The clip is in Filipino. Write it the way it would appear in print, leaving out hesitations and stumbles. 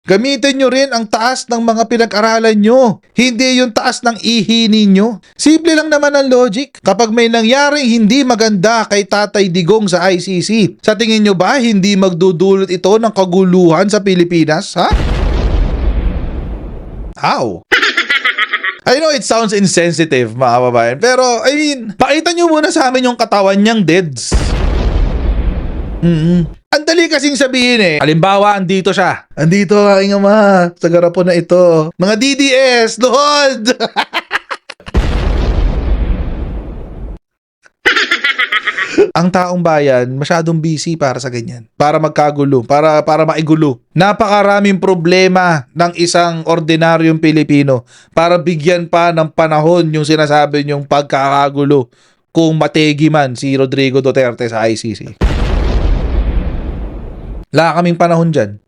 Gamitin nyo rin ang taas ng mga pinag-aralan nyo. Hindi yung taas ng ihi ninyo. Simple lang naman ang logic. Kapag may nangyaring hindi maganda kay Tatay Digong sa ICC, sa tingin nyo ba hindi magdudulot ito ng kaguluhan sa Pilipinas? Ha? How? I know it sounds insensitive, mga kababayan. Pero, I mean, pakita nyo muna sa amin yung katawan niyang deads. Ang dali kasing sabihin eh. Halimbawa, andito siya. Andito ang aking ama sa garapon na ito. Mga DDS, Lord! Ang taong bayan, masyadong busy para sa ganyan. Para magkagulo, para maigulo. Napakaraming problema ng isang ordinaryong Pilipino para bigyan pa ng panahon yung sinasabi niyong pagkakagulo kung mategi man si Rodrigo Duterte sa ICC. Wala kaming panahon dyan.